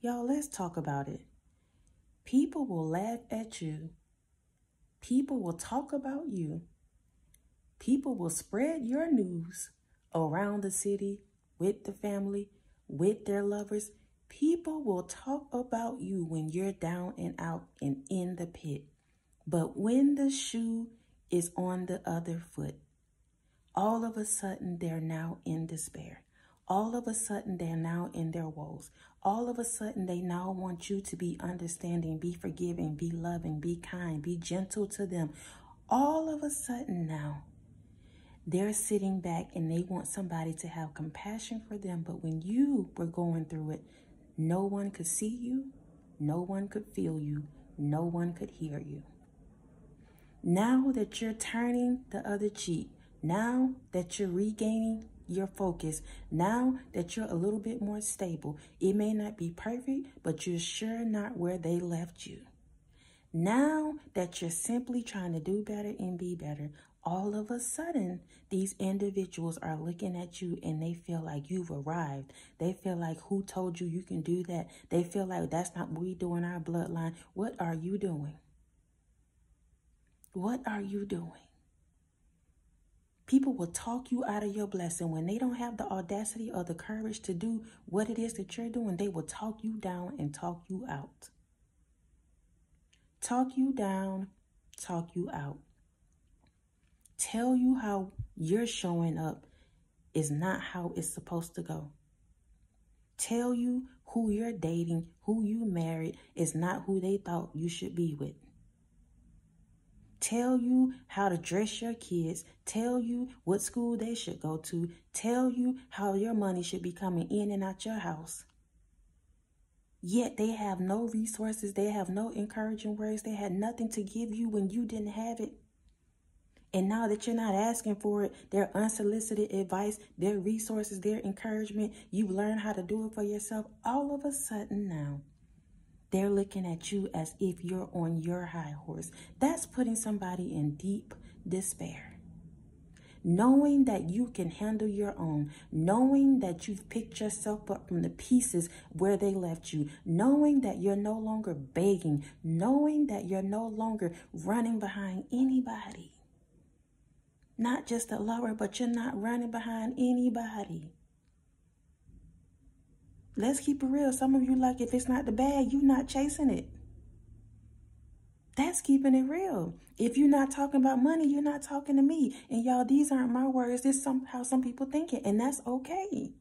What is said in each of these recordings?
Y'all, let's talk about it. People will laugh at you. People will talk about you. People will spread your news around the city, with the family, with their lovers. People will talk about you when you're down and out and in the pit. But when the shoe is on the other foot, all of a sudden they're now in despair. All of a sudden they're now in their woes. All of a sudden they now want you to be understanding, be forgiving, be loving, be kind, be gentle to them. All of a sudden now, they're sitting back and they want somebody to have compassion for them. But when you were going through it, no one could see you. No one could feel you. No one could hear you. Now that you're turning the other cheek, now that you're regaining your focus, now that you're a little bit more stable, it may not be perfect, but you're sure not where they left you. Now that you're simply trying to do better and be better, all of a sudden, these individuals are looking at you and they feel like you've arrived. They feel like, who told you you can do that? They feel like that's not what we do in our bloodline. What are you doing? What are you doing? People will talk you out of your blessing when they don't have the audacity or the courage to do what it is that you're doing. They will talk you down and talk you out. Talk you down, talk you out. Tell you how you're showing up is not how it's supposed to go. Tell you who you're dating, who you married is not who they thought you should be with. Tell you how to dress your kids. Tell you what school they should go to. Tell you how your money should be coming in and out your house. Yet they have no resources. They have no encouraging words. They had nothing to give you when you didn't have it. And now that you're not asking for it, their unsolicited advice, their resources, their encouragement, you've learned how to do it for yourself. All of a sudden now, they're looking at you as if you're on your high horse. That's putting somebody in deep despair. Knowing that you can handle your own, knowing that you've picked yourself up from the pieces where they left you, knowing that you're no longer begging, knowing that you're no longer running behind anybody. Not just a lover, but you're not running behind anybody. Let's keep it real. Some of you, like, if it's not the bag, you're not chasing it. That's keeping it real. If you're not talking about money, you're not talking to me. And y'all, these aren't my words. This is how some people think it. And that's okay.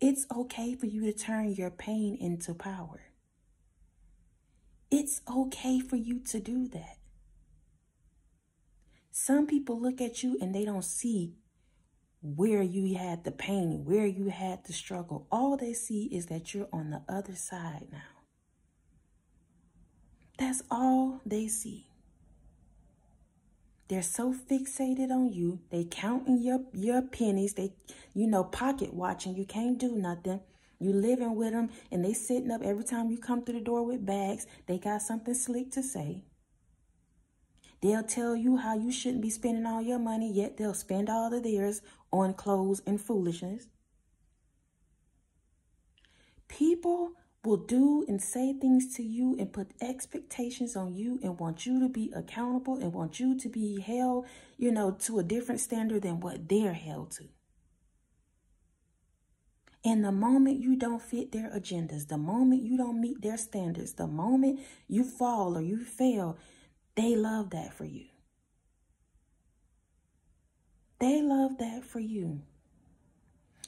It's okay for you to turn your pain into power. It's okay for you to do that. Some people look at you and they don't see where you had the pain, where you had the struggle. All they see is that you're on the other side now. That's all they see. They're so fixated on you. They counting your pennies. They, pocket watching. You can't do nothing. You living with them and they sitting up every time you come through the door with bags. They got something slick to say. They'll tell you how you shouldn't be spending all your money, yet they'll spend all of theirs on clothes and foolishness. People will do and say things to you and put expectations on you and want you to be accountable and want you to be held, to a different standard than what they're held to. And the moment you don't fit their agendas, the moment you don't meet their standards, the moment you fall or you fail, they love that for you. They love that for you.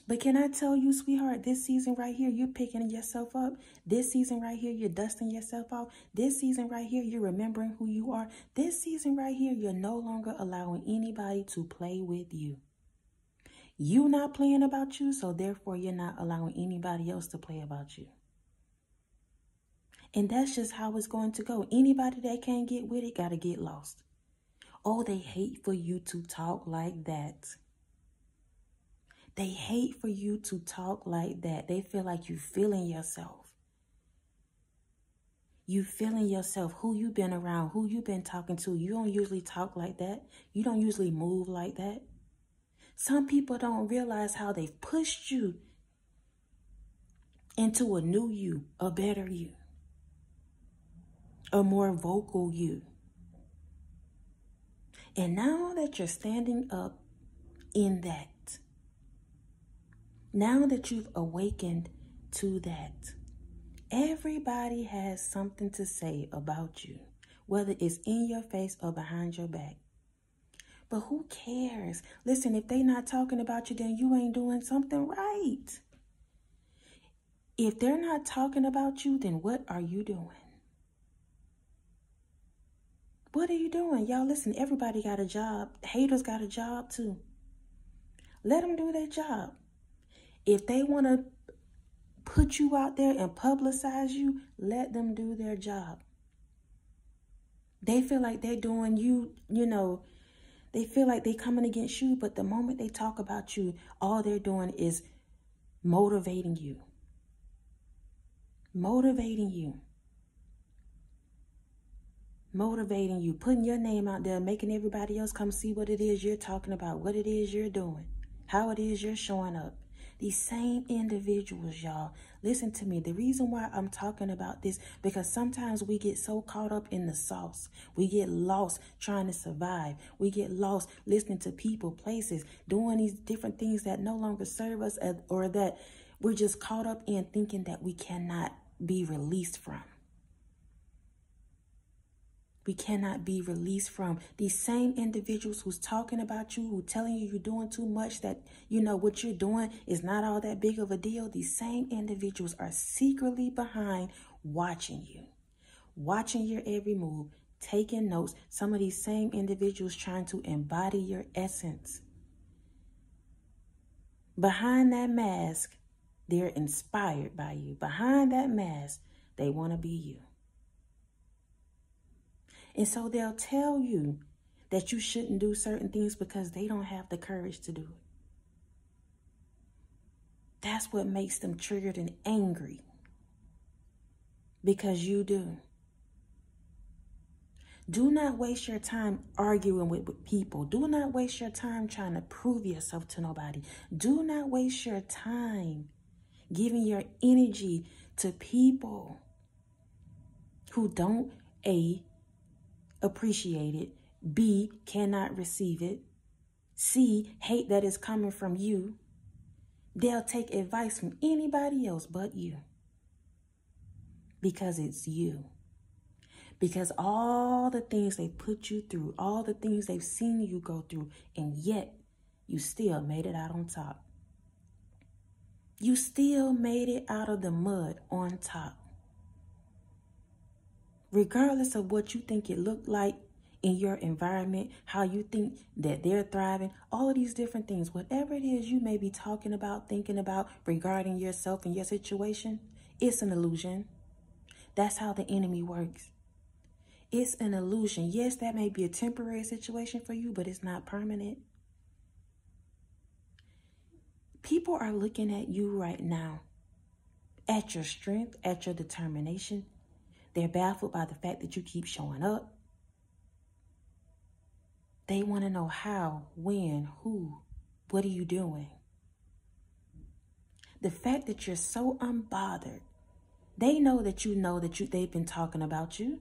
But can I tell you, sweetheart, this season right here, you're picking yourself up. This season right here, you're dusting yourself off. This season right here, you're remembering who you are. This season right here, you're no longer allowing anybody to play with you. You're not playing about you, so therefore you're not allowing anybody else to play about you. And that's just how it's going to go. Anybody that can't get with it got to get lost. Oh, they hate for you to talk like that. They hate for you to talk like that. They feel like you feeling yourself. You feeling yourself, who you been around, who you been talking to. You don't usually talk like that. You don't usually move like that. Some people don't realize how they've pushed you into a new you, a better you, a more vocal you. And now that you're standing up in that, now that you've awakened to that, everybody has something to say about you, whether it's in your face or behind your back. But who cares? Listen, if they not talking about you, then you ain't doing something right. If they're not talking about you, then what are you doing? What are you doing? Y'all, listen, everybody got a job. Haters got a job too. Let them do their job. If they want to put you out there and publicize you, let them do their job. They feel like they're doing you, they feel like they're coming against you, but the moment they talk about you, all they're doing is motivating you. Motivating you. Motivating you, putting your name out there, making everybody else come see what it is you're talking about, what it is you're doing, how it is you're showing up. These same individuals, y'all, listen to me. The reason why I'm talking about this, because sometimes we get so caught up in the sauce. We get lost trying to survive. We get lost listening to people, places, doing these different things that no longer serve us, or that we're just caught up in thinking that we cannot be released from. We cannot be released from. These same individuals who's talking about you, who telling you you're doing too much, that, what you're doing is not all that big of a deal. These same individuals are secretly behind watching you, watching your every move, taking notes. Some of these same individuals trying to embody your essence. Behind that mask, they're inspired by you. Behind that mask, they want to be you. And so they'll tell you that you shouldn't do certain things because they don't have the courage to do it. That's what makes them triggered and angry. Because you do. Do not waste your time arguing with people. Do not waste your time trying to prove yourself to nobody. Do not waste your time giving your energy to people who don't, A, appreciate it, B, cannot receive it, C, hate that it's coming from you. They'll take advice from anybody else but you. Because it's you. Because all the things they put you through, all the things they've seen you go through, and yet you still made it out on top. You still made it out of the mud on top. Regardless of what you think it looked like in your environment, how you think that they're thriving, all of these different things, whatever it is you may be talking about, thinking about regarding yourself and your situation, it's an illusion. That's how the enemy works. It's an illusion. Yes, that may be a temporary situation for you, but it's not permanent. People are looking at you right now, at your strength, at your determination. They're baffled by the fact that you keep showing up. They want to know how, when, who, what are you doing? The fact that you're so unbothered, they know that they've been talking about you.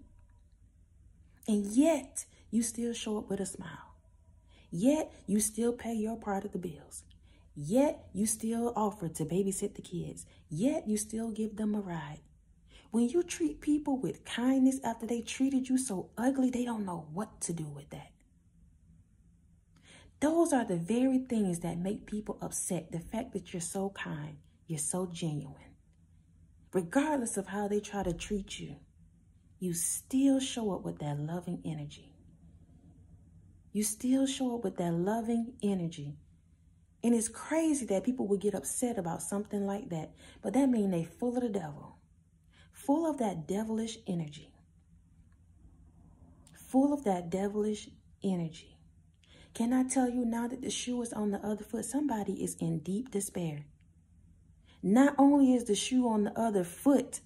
And yet, you still show up with a smile. Yet, you still pay your part of the bills. Yet, you still offer to babysit the kids. Yet, you still give them a ride. When you treat people with kindness after they treated you so ugly, they don't know what to do with that. Those are the very things that make people upset. The fact that you're so kind, you're so genuine. Regardless of how they try to treat you, you still show up with that loving energy. You still show up with that loving energy. And it's crazy that people would get upset about something like that. But that means they full of the devil. Full of that devilish energy. Full of that devilish energy. Can I tell you, now that the shoe is on the other foot, somebody is in deep despair. Not only is the shoe on the other foot,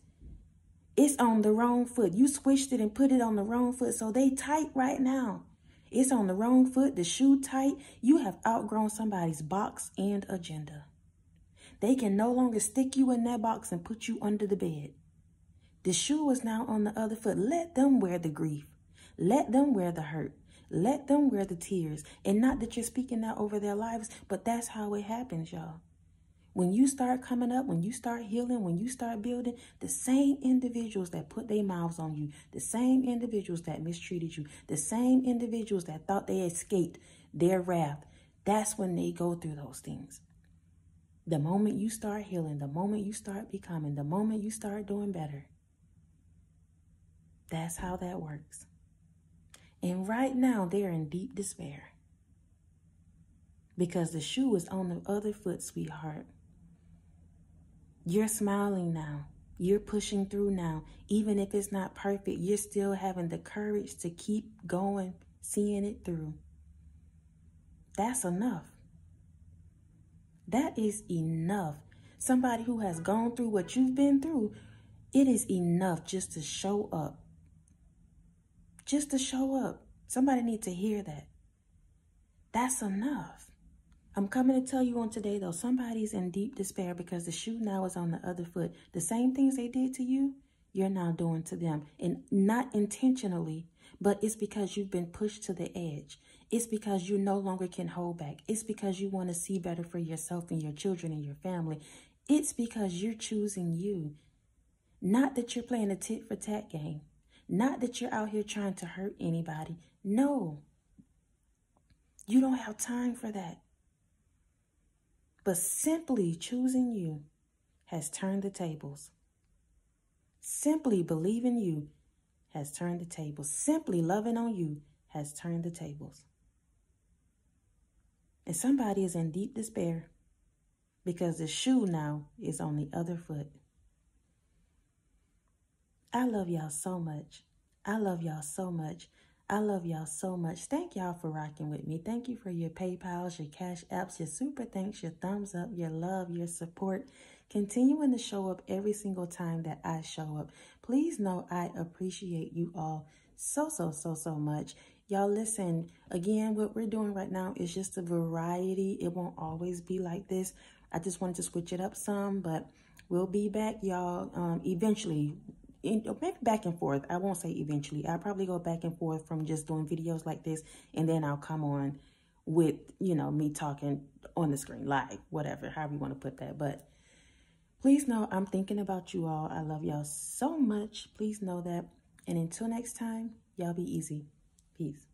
it's on the wrong foot. You switched it and put it on the wrong foot. So they tight right now. It's on the wrong foot, the shoe tight. You have outgrown somebody's box and agenda. They can no longer stick you in that box and put you under the bed. The shoe is now on the other foot. Let them wear the grief. Let them wear the hurt. Let them wear the tears. And not that you're speaking that over their lives, but that's how it happens, y'all. When you start coming up, when you start healing, when you start building, the same individuals that put their mouths on you, the same individuals that mistreated you, the same individuals that thought they escaped their wrath, that's when they go through those things. The moment you start healing, the moment you start becoming, the moment you start doing better, that's how that works. And right now, they're in deep despair because the shoe is on the other foot, sweetheart. You're smiling now. You're pushing through now. Even if it's not perfect, you're still having the courage to keep going, seeing it through. That's enough. That is enough. Somebody who has gone through what you've been through, it is enough just to show up. Just to show up. Somebody needs to hear that. That's enough. I'm coming to tell you on today, though, somebody's in deep despair because the shoe now is on the other foot. The same things they did to you, you're now doing to them. And not intentionally, but it's because you've been pushed to the edge. It's because you no longer can hold back. It's because you want to see better for yourself and your children and your family. It's because you're choosing you. Not that you're playing a tit-for-tat game. Not that you're out here trying to hurt anybody. No. You don't have time for that. But simply choosing you has turned the tables. Simply believing you has turned the tables. Simply loving on you has turned the tables. And somebody is in deep despair because the shoe now is on the other foot. I love y'all so much. I love y'all so much. I love y'all so much. Thank y'all for rocking with me. Thank you for your PayPals, your Cash Apps, your super thanks, your thumbs up, your love, your support. Continuing to show up every single time that I show up. Please know I appreciate you all so much. Y'all listen, again, what we're doing right now is just a variety. It won't always be like this. I just wanted to switch it up some, but we'll be back, y'all, eventually. Maybe back and forth. I won't say eventually. I'll probably go back and forth from just doing videos like this, and then I'll come on with, me talking on the screen, live, whatever, however you want to put that. But please know I'm thinking about you all. I love y'all so much. Please know that. And until next time, y'all be easy. Peace.